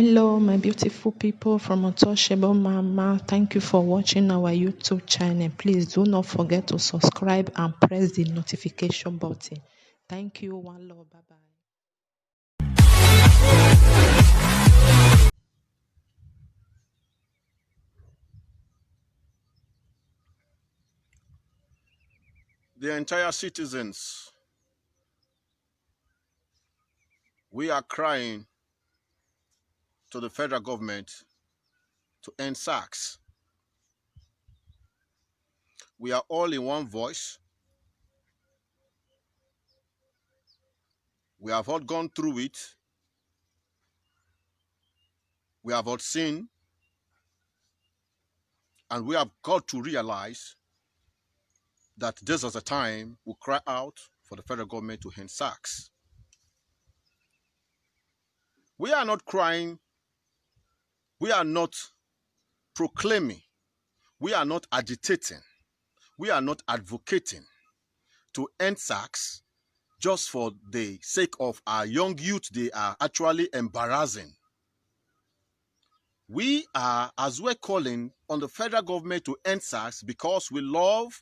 Hello, my beautiful people from Untouchable Mama. Thank you for watching our YouTube channel. Please do not forget to subscribe and press the notification button. Thank you. One love. Bye bye. The entire citizens, we are crying to the federal government to end Sars. We are all in one voice. We have all gone through it. We have all seen, and we have got to realize that this is a time we cry out for the federal government to end Sars. We are not crying. We are not proclaiming. We are not agitating. We are not advocating to end Sars just for the sake of our young youth they are actually embarrassing. We are as we're calling on the federal government to end Sars because we love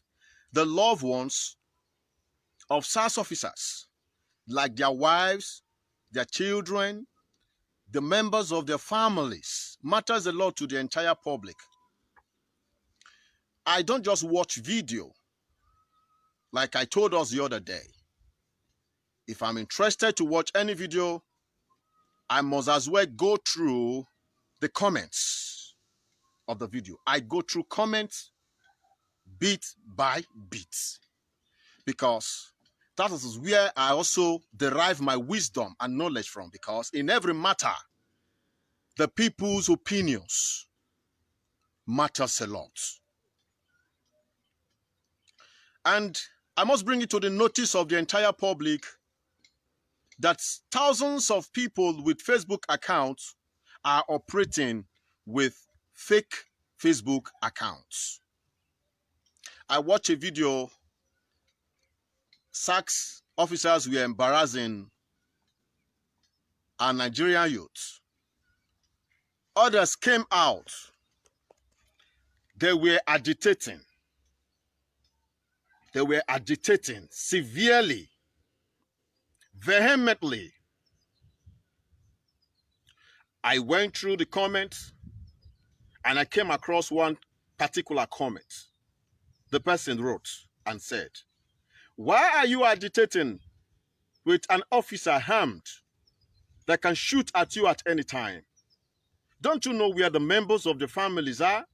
the loved ones of Sars officers, like their wives, their children, the members of their families. Matters a lot to the entire public. I don't just watch video like I told us the other day. If I'm interested to watch any video, I must as well go through the comments of the video. I go through comments bit by bit because that is where I also derive my wisdom and knowledge from, because in every matter, the people's opinions matters a lot. And I must bring it to the notice of the entire public that thousands of people with Facebook accounts are operating with fake Facebook accounts. I watched a video, Sars officers were embarrassing our Nigerian youth. Others came out. They were agitating. They were agitating severely, vehemently. I went through the comments and I came across one particular comment. The person wrote and said, "Why are you agitating with an officer armed that can shoot at you at any time? Don't you know where the members of the families are?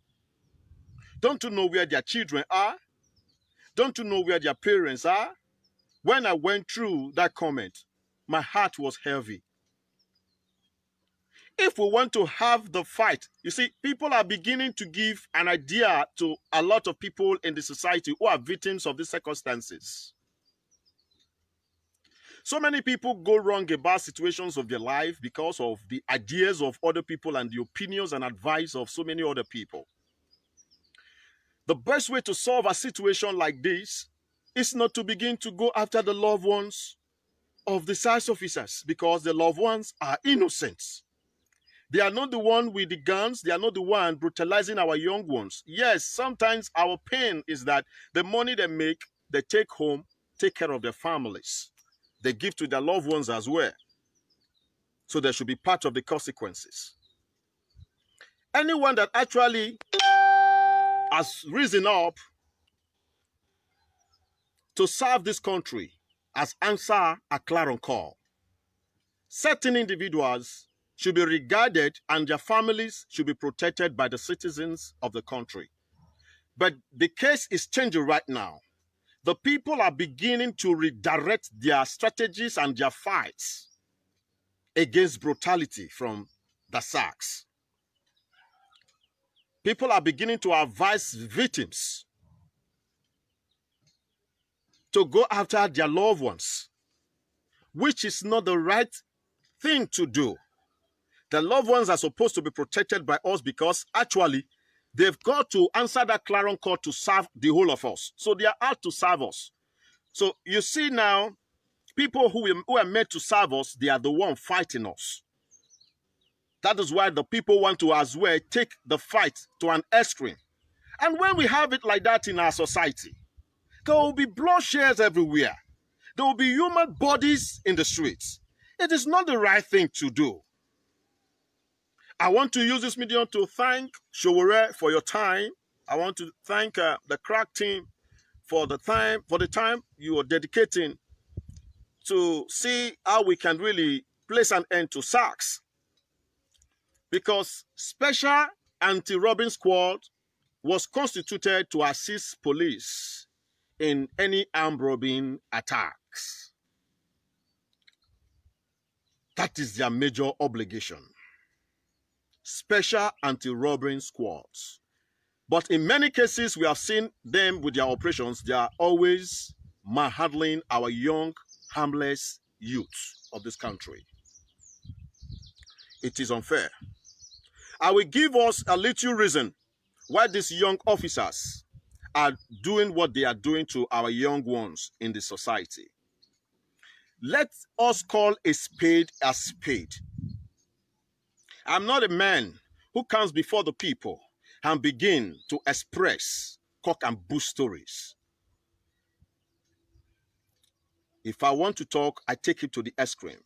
Don't you know where their children are? Don't you know where their parents are?" When I went through that comment, my heart was heavy. If we want to have the fight, you see, people are beginning to give an idea to a lot of people in the society who are victims of these circumstances. So many people go wrong about situations of their life because of the ideas of other people and the opinions and advice of so many other people. The best way to solve a situation like this is not to begin to go after the loved ones of the Sars officers, because the loved ones are innocent. They are not the one with the guns. They are not the one brutalizing our young ones. Yes, sometimes our pain is that the money they make, they take home, take care of their families. They give to their loved ones as well. So they should be part of the consequences. Anyone that actually has risen up to serve this country has answered a clarion call. Certain individuals should be regarded and their families should be protected by the citizens of the country. But the case is changing right now. The people are beginning to redirect their strategies and their fights against brutality from the Sars. People are beginning to advise victims to go after their loved ones, which is not the right thing to do. The loved ones are supposed to be protected by us because actually they've got to answer that clarion call to serve the whole of us. So they are out to serve us. So you see now, people who are meant to serve us, they are the one fighting us. That is why the people want to as well take the fight to an extreme. And when we have it like that in our society, there will be bloodshed everywhere. There will be human bodies in the streets. It is not the right thing to do. I want to use this medium to thank Showore for your time. I want to thank the crack team for the time you are dedicating to see how we can really place an end to Sars. Because Special Anti-Robbing Squad was constituted to assist police in any armed robbing attacks. That is their major obligation. Special Anti-Robbing Squads. But in many cases, we have seen them with their operations. They are always manhandling our young, harmless youth of this country. It is unfair. I will give us a little reason why these young officers are doing what they are doing to our young ones in the society. Let us call a spade a spade. I'm not a man who comes before the people and begin to express cock and bull stories. If I want to talk, I take it to the extreme.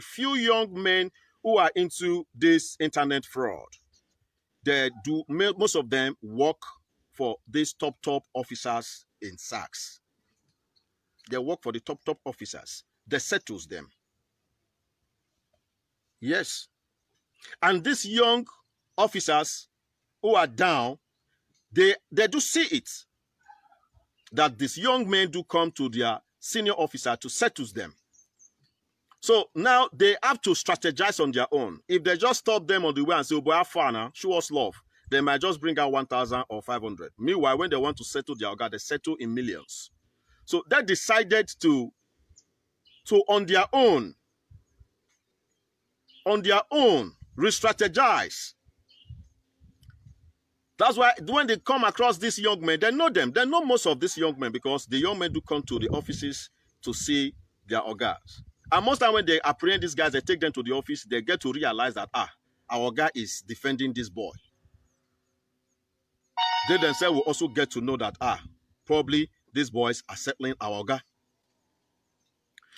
Few young men who are into this internet fraud. Most of them work for these top officers in Sars. They work for the top officers. They settles them. Yes. And these young officers who are down, they do see it. That these young men do come to their senior officer to settle them. So now they have to strategize on their own. If they just stop them on the way and say, oh boy, have fun now, show us love, they might just bring out 1,000 or 500. Meanwhile, when they want to settle their organ, they settle in millions. So they decided to on their own, re-strategize. That's why when they come across these young men, they know them. They know most of these young men because the young men do come to the offices to see their organs. And most time when they apprehend these guys, they take them to the office, they get to realize that, our guy is defending this boy. They themselves will also get to know that, probably these boys are settling our guy.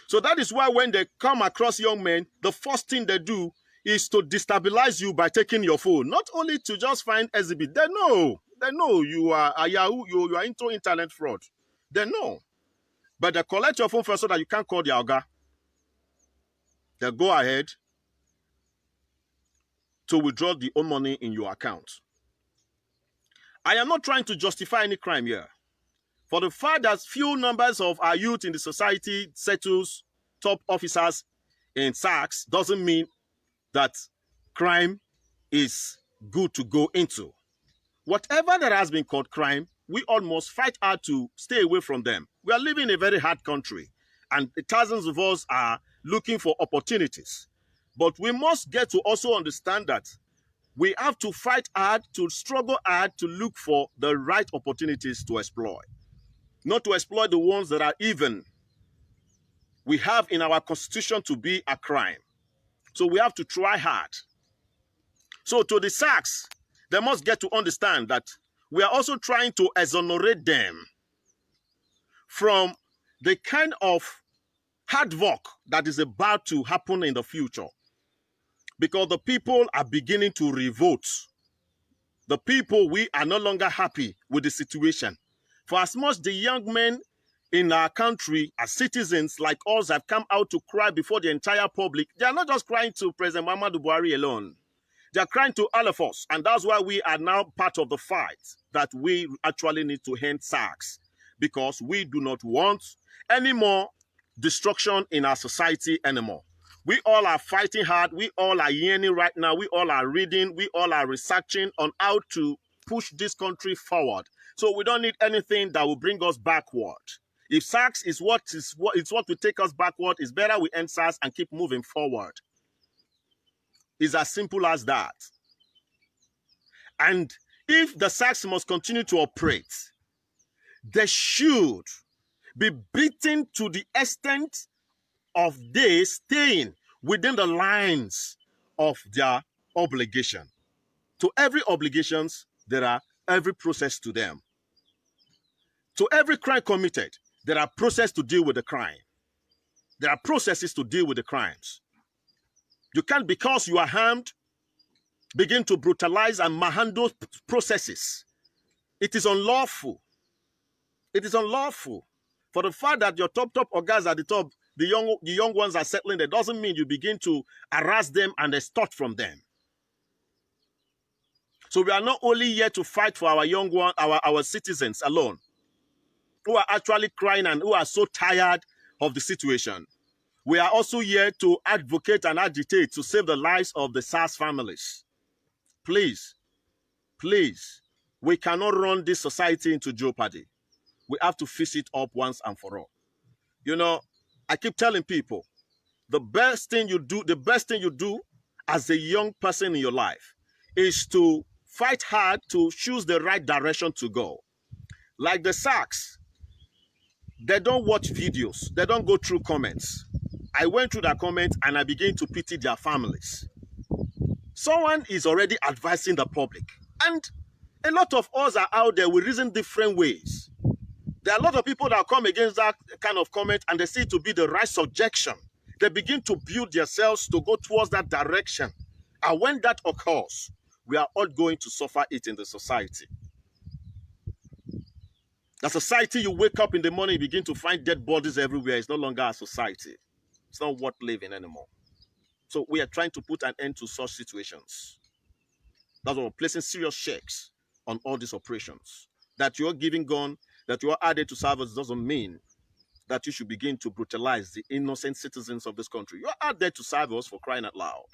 So that is why when they come across young men, the first thing they do is to destabilize you by taking your phone. Not only to just find exhibit. They know you are a Yahoo, you are into internet fraud. They know. But they collect your phone first so that you can't call the Oga. They go ahead to withdraw the own money in your account. I am not trying to justify any crime here. For the fact that few numbers of our youth in the society settles top officers in Sars doesn't mean that crime is good to go into. Whatever that has been called crime, we all must fight hard to stay away from them. We are living in a very hard country, and thousands of us are looking for opportunities. But we must get to also understand that we have to fight hard, to struggle hard, to look for the right opportunities to exploit. Not to exploit the ones that are even we have in our constitution to be a crime. So we have to try hard. So to the Sars, they must get to understand that we are also trying to exonerate them from the kind of hard work that is about to happen in the future. Because the people are beginning to revolt. The people, we are no longer happy with the situation. For as much the young men in our country, as citizens like us, have come out to cry before the entire public, they are not just crying to President Muhammadu Buhari alone. They are crying to all of us. And that's why we are now part of the fight that we actually need to end Sars. Because we do not want any more destruction in our society anymore. We all are fighting hard. We all are yearning right now. We all are reading. We all are researching on how to push this country forward. So we don't need anything that will bring us backward. If Sars is what will take us backward, it's better we end Sars and keep moving forward. It's as simple as that. And if the Sars must continue to operate, they should be beaten to the extent of they staying within the lines of their obligation. To every obligations, there are every process to them. To every crime committed, there are processes to deal with the crime. There are processes to deal with the crimes. You can't, because you are harmed, begin to brutalize and manhandle processes. It is unlawful. It is unlawful. For the fact that your top organs at the top, the young ones are settling there, doesn't mean you begin to harass them and extort from them. So we are not only here to fight for our young one, our citizens alone, who are actually crying and who are so tired of the situation. We are also here to advocate and agitate to save the lives of the Sars families. Please, please, we cannot run this society into jeopardy. We have to fix it up once and for all. You know, I keep telling people, the best thing you do as a young person in your life is to fight hard to choose the right direction to go. Like the Sars, they don't watch videos. They don't go through comments. I went through their comments and I began to pity their families. Someone is already advising the public. And a lot of us are out there, we reason different ways. There are a lot of people that come against that kind of comment and they see it to be the right suggestion. They begin to build themselves to go towards that direction. And when that occurs, we are all going to suffer it in the society. The society, you wake up in the morning, you begin to find dead bodies everywhere. It's no longer a society. It's not worth living anymore. So we are trying to put an end to such situations. That's why we're placing serious checks on all these operations. That you're giving gun, that you are added to service doesn't mean that you should begin to brutalize the innocent citizens of this country. You are added to serve us, for crying out loud.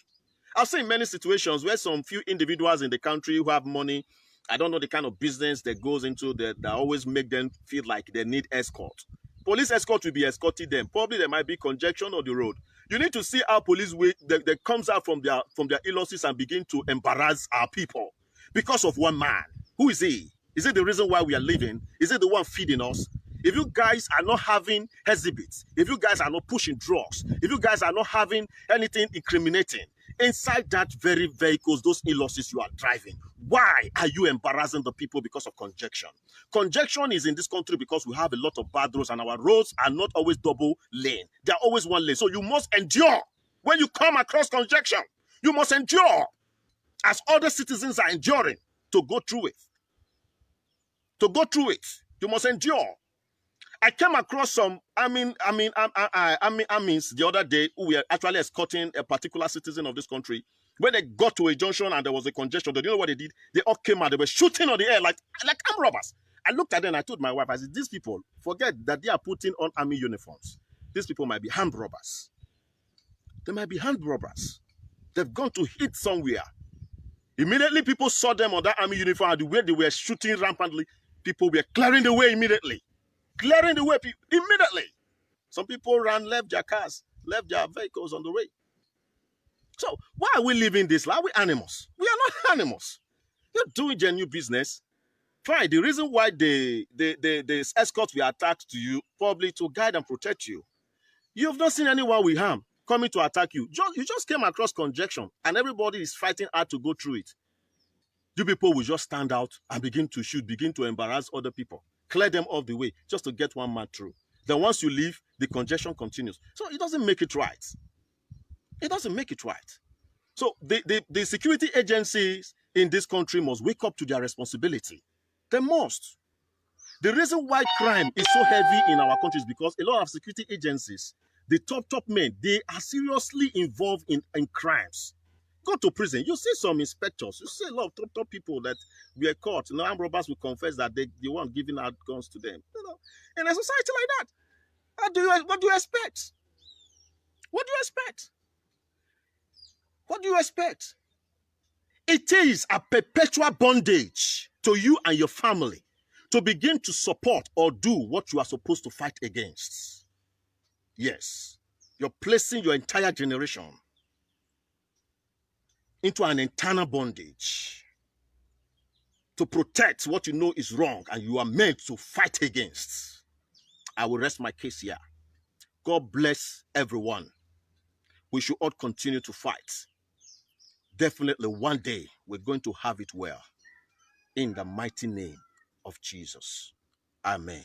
I've seen many situations where some few individuals in the country who have money, I don't know the kind of business that goes into that always make them feel like they need escort. Police escort will be escorting them. Probably there might be congestion on the road. You need to see how police that comes out from their illnesses and begin to embarrass our people because of one man. Who is he? Is it the reason why we are living? Is it the one feeding us? If you guys are not having exhibits, if you guys are not pushing drugs, if you guys are not having anything incriminating inside that very vehicles, those illnesses you are driving, why are you embarrassing the people because of congestion? Congestion is in this country because we have a lot of bad roads and our roads are not always double lane. They're always one lane. So you must endure when you come across congestion. You must endure as other citizens are enduring to go through it. To go through it, you must endure. I came across some armies the other day who were actually escorting a particular citizen of this country. When they got to a junction and there was a congestion, do you know what they did? They all came out. They were shooting on the air like armed robbers. I looked at them and I told my wife, I said, these people, forget that they are putting on army uniforms. These people might be armed robbers. They might be armed robbers. They've gone to hit somewhere. Immediately, people saw them on that army uniform and the way they were shooting rampantly. People were clearing the way immediately. Clearing the way immediately. Some people left their cars, left their vehicles on the way. So why are we living this life? Are we animals? We are not animals. You're doing genuine business. Fine. The reason why the escorts were attached to you, probably to guide and protect you. You have not seen anyone with harm coming to attack you. You just came across congestion and everybody is fighting hard to go through it. You people will just stand out and begin to shoot, begin to embarrass other people, clear them off the way just to get one man through. Then once you leave, the congestion continues. So it doesn't make it right. It doesn't make it right. So the security agencies in this country must wake up to their responsibility. They must. The reason why crime is so heavy in our country is because a lot of security agencies, the top men, they are seriously involved in crimes. Go to prison. You see some inspectors. You see a lot of top people that were caught. Armed robbers will confess that they weren't giving out guns to them. In a society like that, what do you expect? What do you expect? What do you expect? It is a perpetual bondage to you and your family to begin to support or do what you are supposed to fight against. Yes, you're placing your entire generation into an internal bondage to protect what you know is wrong and you are meant to fight against. I will rest my case here. God bless everyone. We should all continue to fight. Definitely one day we're going to have it well. In the mighty name of Jesus. Amen.